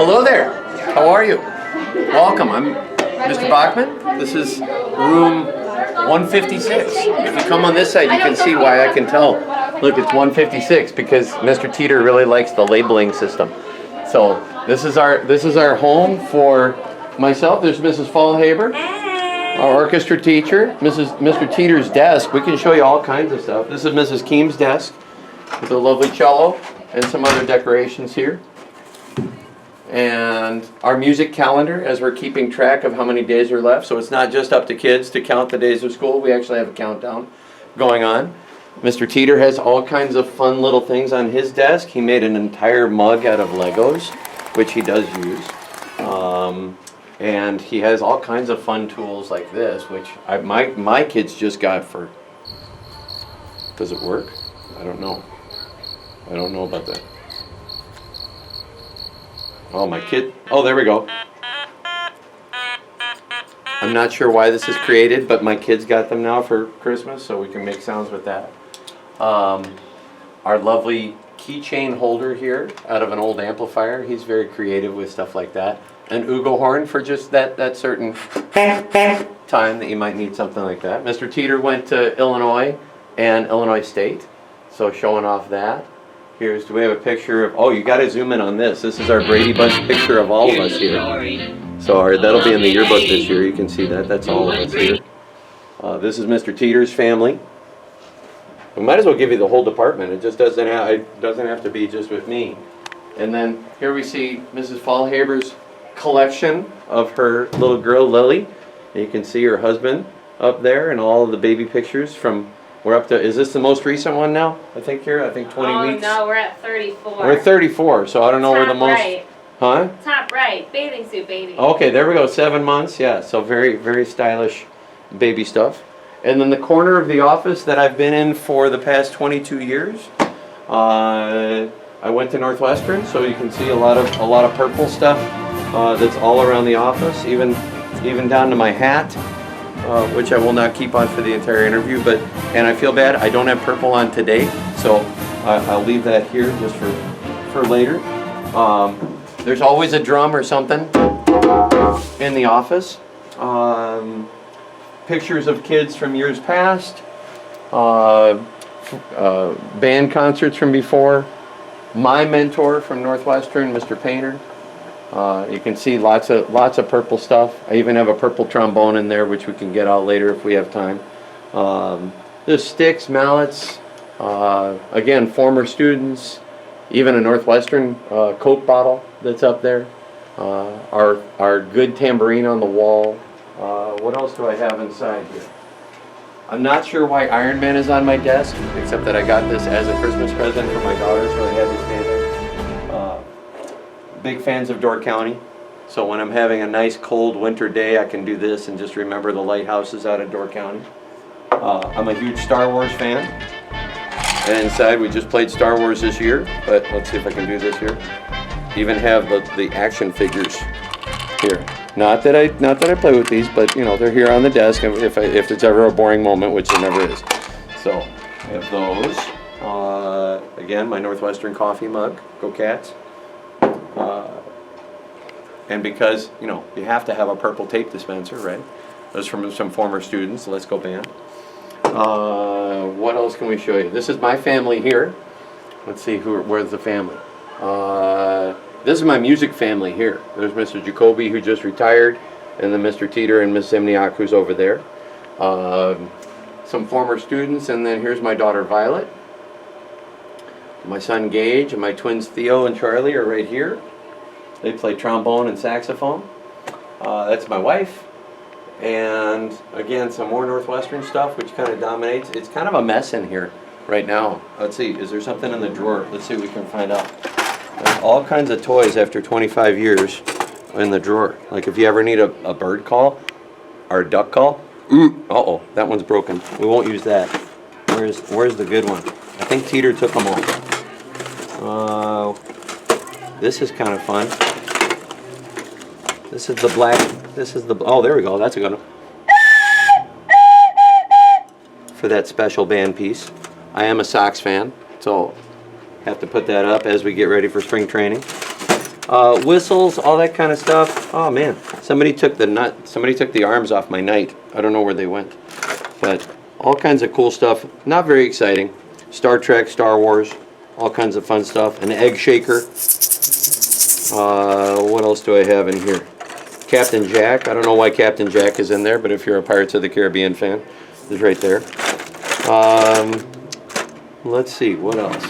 Hello there. How are you? Welcome. I'm Mr. Bachmann. This is room 156. If you come on this side, you can see why I can tell. Look, it's 156 because Mr. Teeter really likes the labeling system. So this is our home for myself. There's Mrs. Fallhaber, our orchestra teacher. Mr. Teeter's desk. We can show you all kinds of stuff. This is Mrs. Keem's desk with a lovely cello and some other decorations here. And our music calendar, as we're keeping track of how many days are left. So it's not just up to kids to count the days of school. We actually have a countdown going on. Mr. Teeter has all kinds of fun little things on his desk. He made an entire mug out of Legos, which he does use. And he has all kinds of fun tools like this, which my kids just got for... Does it work? I don't know. I don't know about that. Oh, my kid. Oh, there we go. I'm not sure why this is created, but my kids got them now for Christmas, so we can make sounds with that. Our lovely keychain holder here out of an old amplifier. He's very creative with stuff like that. An Ugo horn for just that certain time that you might need something like that. Mr. Teeter went to Illinois and Illinois State, so showing off that. Do we have a picture of, oh, you got to zoom in on this. This is our Brady Bunch picture of all of us here. So that'll be in the yearbook this year. You can see that. That's all of us here. This is Mr. Teeter's family. We might as well give you the whole department. It just doesn't have to be just with me. And then here we see Mrs. Fallhaber's collection of her little girl, Lily. And you can see her husband up there and all of the baby pictures from... We're up to, is this the most recent one now? I think 20 weeks. Oh no, we're at 34. We're at 34, so I don't know where the most... Right. Huh? Top right, bathing suit baby. Okay, there we go, 7 months, yeah, so very, very stylish baby stuff. And then the corner of the office that I've been in for the past 22 years, I went to Northwestern, so you can see a lot of purple stuff that's all around the office, even down to my hat. Which I will not keep on for the entire interview, and I feel bad, I don't have purple on today, so I'll leave that here just for later. There's always a drum or something in the office. Pictures of kids from years past, band concerts from before, my mentor from Northwestern, Mr. Painter. You can see lots of purple stuff. I even have a purple trombone in there, which we can get out later if we have time. There's sticks, mallets, again, former students, even a Northwestern Coke bottle that's up there. Our good tambourine on the wall. What else do I have inside here? I'm not sure why Iron Man is on my desk, except that I got this as a Christmas present for my daughter, so I had to stay there. Big fans of Door County, so when I'm having a nice cold winter day, I can do this and just remember the lighthouses out of Door County. I'm a huge Star Wars fan, and inside we just played Star Wars this year, but let's see if I can do this here. Even have the action figures here. Not that I play with these, but you know they're here on the desk. If there's ever a boring moment, which there never is. So I have those. Again, my Northwestern coffee mug. Go Cats. And because, you know, you have to have a purple tape dispenser, right? Those from some former students. Let's Go Band. What else can we show you? This is my family here. Let's see, where's the family? This is my music family here. There's Mr. Jacoby, who just retired, and then Mr. Teeter and Miss Zimniak, who's over there. Some former students, and then here's my daughter Violet. My son Gage and my twins Theo and Charlie are right here. They play trombone and saxophone. That's my wife. And again, some more Northwestern stuff, which kind of dominates. It's kind of a mess in here right now. Let's see, is there something in the drawer? Let's see if we can find out. There's all kinds of toys after 25 years in the drawer. Like if you ever need a bird call or a duck call. Uh-oh, that one's broken. We won't use that. Where's the good one? I think Teeter took them all. This is kind of fun. This is the black, oh, there we go, that's a good one. For that special band piece. I am a Sox fan, so have to put that up as we get ready for spring training. Whistles, all that kind of stuff. Oh man, somebody took the arms off my knight. I don't know where they went. But all kinds of cool stuff. Not very exciting. Star Trek, Star Wars, all kinds of fun stuff. An egg shaker. What else do I have in here? Captain Jack. I don't know why Captain Jack is in there, but if you're a Pirates of the Caribbean fan, it's right there. Let's see, what else?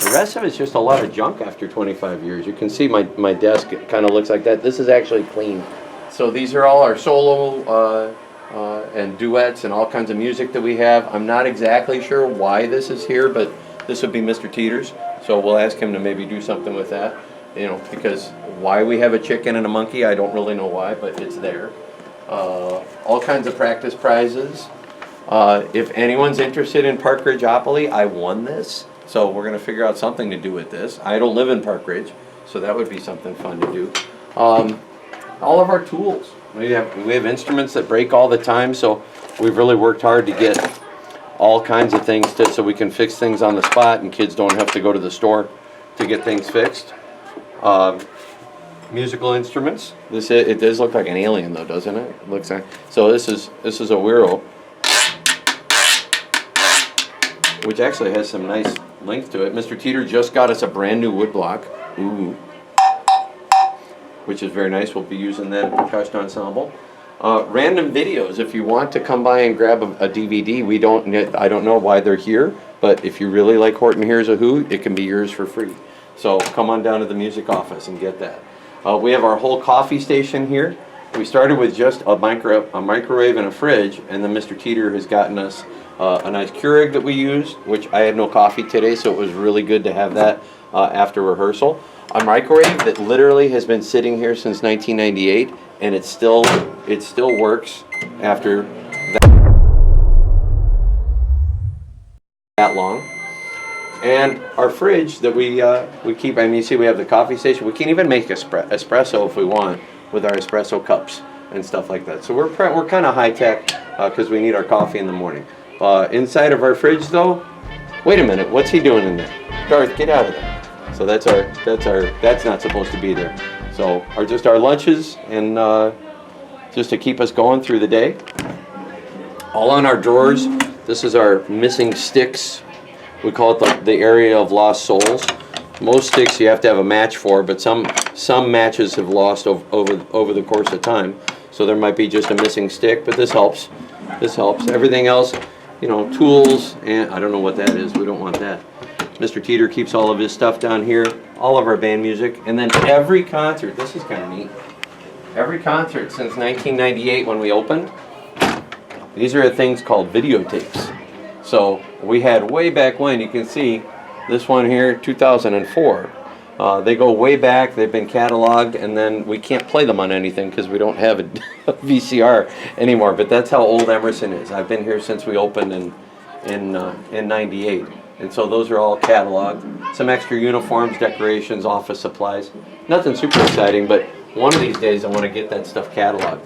The rest of it's just a lot of junk after 25 years. You can see my desk, it kind of looks like that. This is actually clean. So these are all our solo and duets and all kinds of music that we have. I'm not exactly sure why this is here, but this would be Mr. Teeter's. So we'll ask him to maybe do something with that. You know, because why we have a chicken and a monkey, I don't really know why, but it's there. All kinds of practice prizes. If anyone's interested in Park Ridgeopoly, I won this. So we're going to figure out something to do with this. I don't live in Park Ridge, so that would be something fun to do. All of our tools. We have instruments that break all the time, so we've really worked hard to get all kinds of things so we can fix things on the spot and kids don't have to go to the store to get things fixed. Musical instruments. It does look like an alien though, doesn't it? It looks like. So this is a Wiro, which actually has some nice length to it. Mr. Teeter just got us a brand new woodblock. Ooh. Which is very nice. We'll be using that in percussion ensemble. Random videos. If you want to come by and grab a DVD, I don't know why they're here, but if you really like Horton Hears a Who, it can be yours for free. So come on down to the music office and get that. We have our whole coffee station here. We started with just a microwave and a fridge, and then Mr. Teeter has gotten us a nice Keurig that we used, which I had no coffee today, so it was really good to have that after rehearsal. A microwave that literally has been sitting here since 1998, and it still works after that long. And our fridge that we keep, I mean, you see we have the coffee station. We can even make espresso if we want with our espresso cups and stuff like that. So we're kind of high tech because we need our coffee in the morning. Inside of our fridge though, wait a minute, what's he doing in there? Darth, get out of there. So that's not supposed to be there. So just our lunches and just to keep us going through the day. All on our drawers. This is our missing sticks. We call it the area of lost souls. Most sticks you have to have a match for, but some matches have lost over the course of time. So there might be just a missing stick, but this helps. This helps. Everything else, you know, tools, and I don't know what that is. We don't want that. Mr. Teeter keeps all of his stuff down here, all of our band music, and then every concert, this is kind of neat, every concert since 1998 when we opened, these are things called videotapes. So we had way back when, you can see this one here, 2004. They go way back, they've been cataloged, and then we can't play them on anything because we don't have a VCR anymore, but that's how old Emerson is. I've been here since we opened in 98. And so those are all cataloged. Some extra uniforms, decorations, office supplies. Nothing super exciting, but one of these days I want to get that stuff cataloged.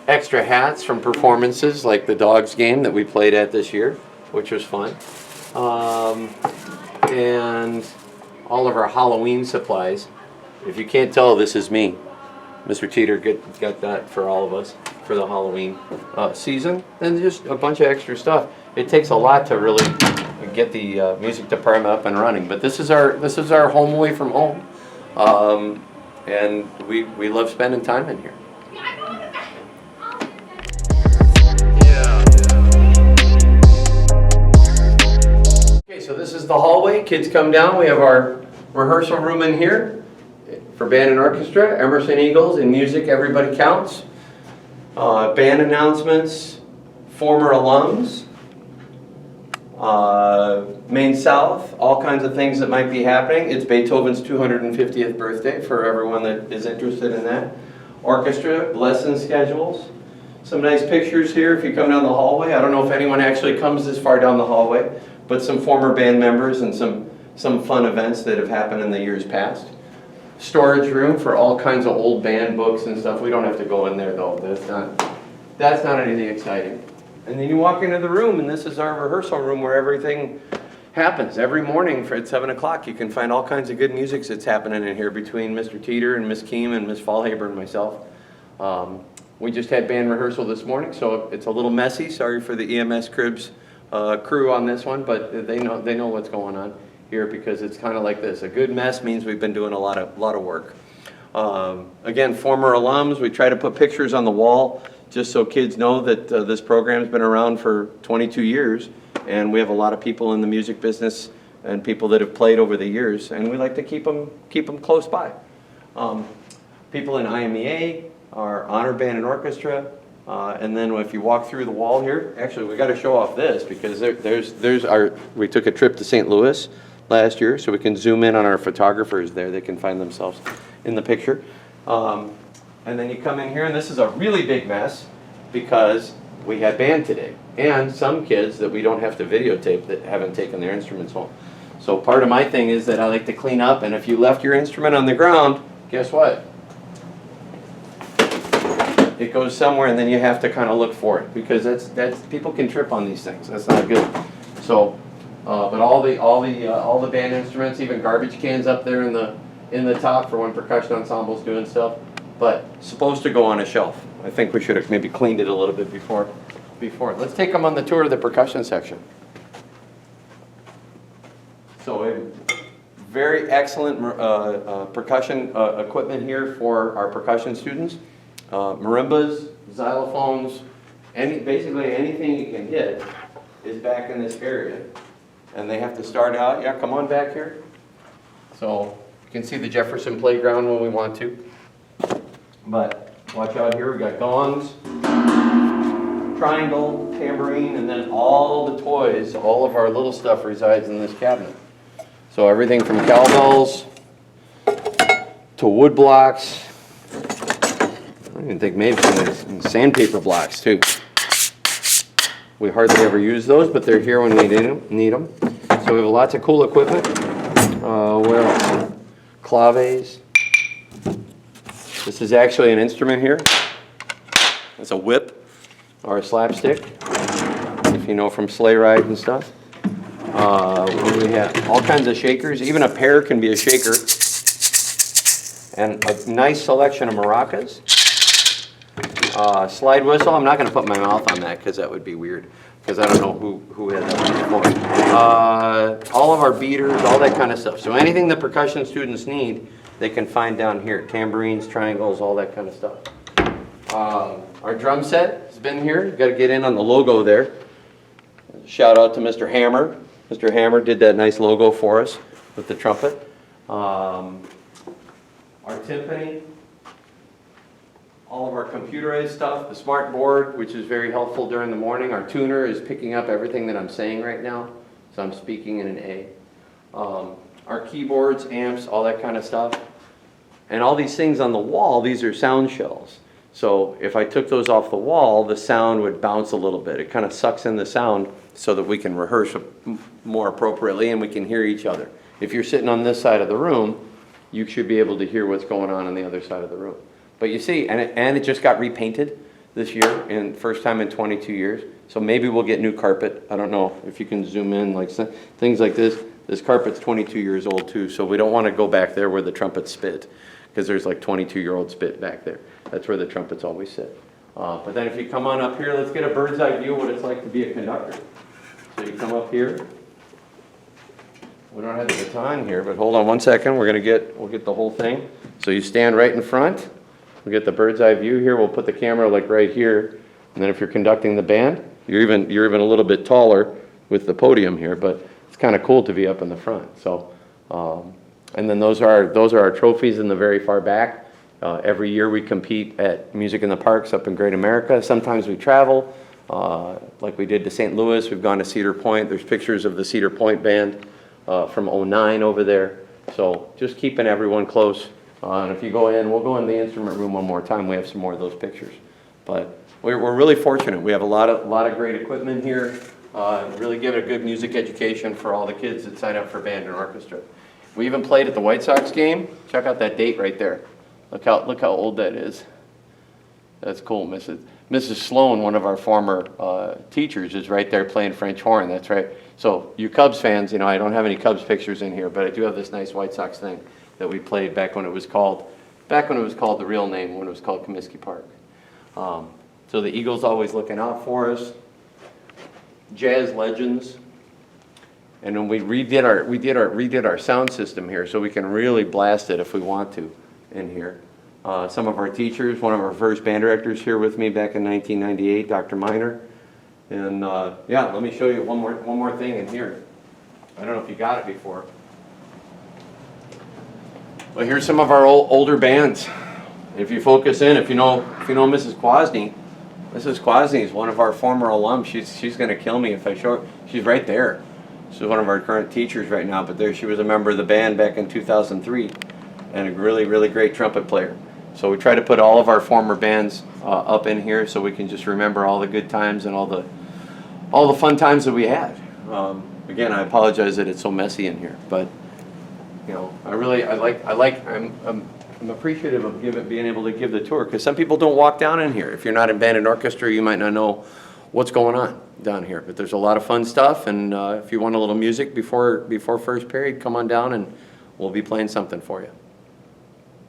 Extra hats from performances like the Dogs game that we played at this year, which was fun. And all of our Halloween supplies. If you can't tell, this is me. Mr. Teeter got that for all of us for the Halloween season. And just a bunch of extra stuff. It takes a lot to really get the music department up and running. But this is our home away from home. And we love spending time in here. Okay, so this is the hallway. Kids come down. We have our rehearsal room in here for band and orchestra. Emerson Eagles and music, everybody counts. Band announcements, former alums. Maine South, all kinds of things that might be happening. It's Beethoven's 250th birthday for everyone that is interested in that. Orchestra, lesson schedules. Some nice pictures here if you come down the hallway. I don't know if anyone actually comes this far down the hallway, but some former band members and some fun events that have happened in the years past. Storage room for all kinds of old band books and stuff. We don't have to go in there though. That's not anything exciting. And then you walk into the room, and this is our rehearsal room where everything happens every morning at 7 o'clock. You can find all kinds of good music that's happening in here between Mr. Teeter and Miss Keem and Miss Fallhaber and myself. We just had band rehearsal this morning, so it's a little messy. Sorry for the EMS Cribs crew on this one, but they know what's going on here because it's kind of like this. A good mess means we've been doing a lot of work. Again, former alums, we try to put pictures on the wall just so kids know that this program's been around for 22 years, and we have a lot of people in the music business and people that have played over the years, and we like to keep them close by. People in IMEA, our honor band and orchestra, and then if you walk through the wall here, actually we got to show off this because we took a trip to St. Louis last year, so we can zoom in on our photographers there. They can find themselves in the picture. And then you come in here, and this is a really big mess because we had band today. And some kids that we don't have to videotape that haven't taken their instruments home. So part of my thing is that I like to clean up, and if you left your instrument on the ground, guess what? It goes somewhere, and then you have to kind of look for it because that's people can trip on these things. That's not good. So, but all the band instruments, even garbage cans up there in the top for when percussion ensemble's doing stuff, but supposed to go on a shelf. I think we should have maybe cleaned it a little bit before. Let's take them on the tour of the percussion section. So a very excellent percussion equipment here for our percussion students. Marimbas, xylophones, basically anything you can hit is back in this area. And they have to start out, yeah, come on back here. So you can see the Jefferson Playground when we want to. But watch out here, we got gongs, triangle, tambourine, and then all the toys, all of our little stuff resides in this cabinet. So everything from cowbells to wood blocks. I even think maybe some sandpaper blocks too. We hardly ever use those, but they're here when we need them. So we have lots of cool equipment. Where else? Claves. This is actually an instrument here. It's a whip or a slapstick, if you know from sleigh ride and stuff. We have all kinds of shakers. Even a pear can be a shaker. And a nice selection of maracas. Slide whistle. I'm not going to put my mouth on that because that would be weird. Because I don't know who had that one before. All of our beaters, all that kind of stuff. So anything the percussion students need, they can find down here. Tambourines, triangles, all that kind of stuff. Our drum set has been here. You've got to get in on the logo there. Shout out to Mr. Hammer. Mr. Hammer did that nice logo for us with the trumpet. Our timpani. All of our computerized stuff, the smart board, which is very helpful during the morning. Our tuner is picking up everything that I'm saying right now, so I'm speaking in an A. Our keyboards, amps, all that kind of stuff. And all these things on the wall, these are sound shells. So if I took those off the wall, the sound would bounce a little bit. It kind of sucks in the sound so that we can rehearse more appropriately and we can hear each other. If you're sitting on this side of the room, you should be able to hear what's going on the other side of the room. But you see, and it just got repainted this year, and first time in 22 years. So maybe we'll get new carpet. I don't know if you can zoom in, like things like this. This carpet's 22 years old too, so we don't want to go back there where the trumpets spit, because there's like 22-year-old spit back there. That's where the trumpets always sit. But then if you come on up here, let's get a bird's eye view of what it's like to be a conductor. So you come up here. We don't have the baton here, but hold on one second. We'll get the whole thing. So you stand right in front. We'll get the bird's eye view here. We'll put the camera like right here. And then if you're conducting the band, you're even a little bit taller with the podium here, but it's kind of cool to be up in the front. So, and then those are our trophies in the very far back. Every year we compete at Music in the Parks up in Great America. Sometimes we travel, like we did to St. Louis. We've gone to Cedar Point. There's pictures of the Cedar Point band from '09 over there. So just keeping everyone close. And if you go in, we'll go in the instrument room one more time. We have some more of those pictures. But we're really fortunate. We have a lot of great equipment here. Really give it a good music education for all the kids that sign up for band and orchestra. We even played at the White Sox game. Check out that date right there. Look how old that is. That's cool, Mrs. Mrs. Sloan, one of our former teachers, is right there playing French horn. That's right. So you Cubs fans, you know, I don't have any Cubs pictures in here, but I do have this nice White Sox thing that we played back when it was called the real name, when it was called Comiskey Park. So the Eagles always looking out for us. Jazz legends. And then we redid our sound system here, so we can really blast it if we want to in here. Some of our teachers, one of our first band directors here with me back in 1998, Dr. Miner. And yeah, let me show you one more thing in here. I don't know if you got it before. Well, here's some of our older bands. If you focus in, if you know Mrs. Kwasny, Mrs. Kwasny is one of our former alums. She's going to kill me if I show her. She's right there. She's one of our current teachers right now, but there she was a member of the band back in 2003 and a really, really great trumpet player. So we try to put all of our former bands up in here so we can just remember all the good times and all the fun times that we had. Again, I apologize that it's so messy in here, but you know, I'm appreciative of being able to give the tour, because some people don't walk down in here. If you're not in band and orchestra, you might not know what's going on down here. But there's a lot of fun stuff, and if you want a little music before first period, come on down and we'll be playing something for you.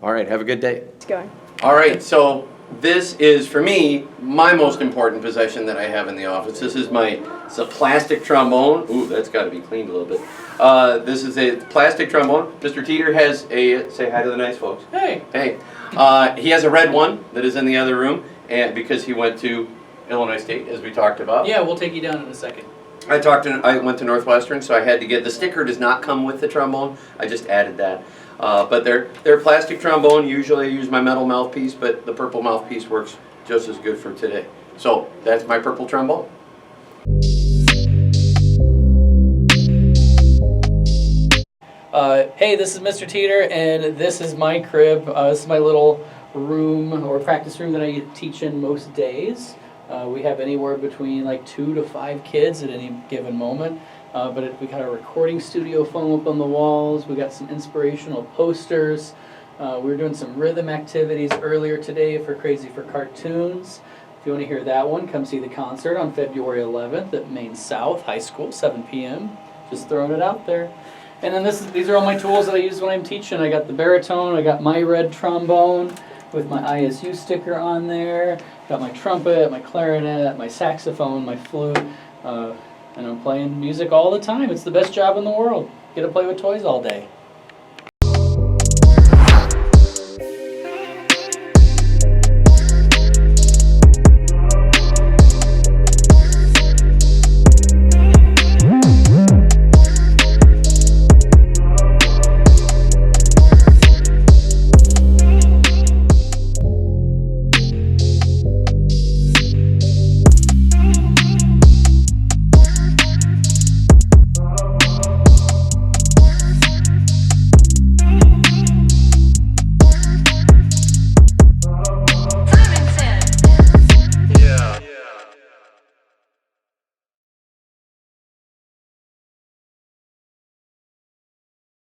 All right, have a good day. It's going. All right, so this is, for me, my most important possession that I have in the office. This is it's a plastic trombone. Ooh, that's got to be cleaned a little bit. This is a plastic trombone. Mr. Teeter has say hi to the nice folks. Hey. Hey. He has a red one that is in the other room, and because he went to Illinois State, as we talked about. Yeah, we'll take you down in a second. I went to Northwestern, so I had to get, the sticker does not come with the trombone. I just added that. But they're plastic trombone. Usually I use my metal mouthpiece, but the purple mouthpiece works just as good for today. So that's my purple trombone. Hey, this is Mr. Teeter, and this is my crib. This is my little room or practice room that I teach in most days. We have anywhere between like 2 to 5 kids at any given moment. We got a recording studio foam up on the walls. We got some inspirational posters. We were doing some rhythm activities earlier today for Crazy for Cartoons. If you want to hear that one, come see the concert on February 11th at Maine South High School, 7 p.m. Just throwing it out there. And then these are all my tools that I use when I'm teaching. I got the baritone, I got my red trombone with my ISU sticker on there. Got my trumpet, my clarinet, my saxophone, my flute. And I'm playing music all the time. It's the best job in the world. Get to play with toys all day.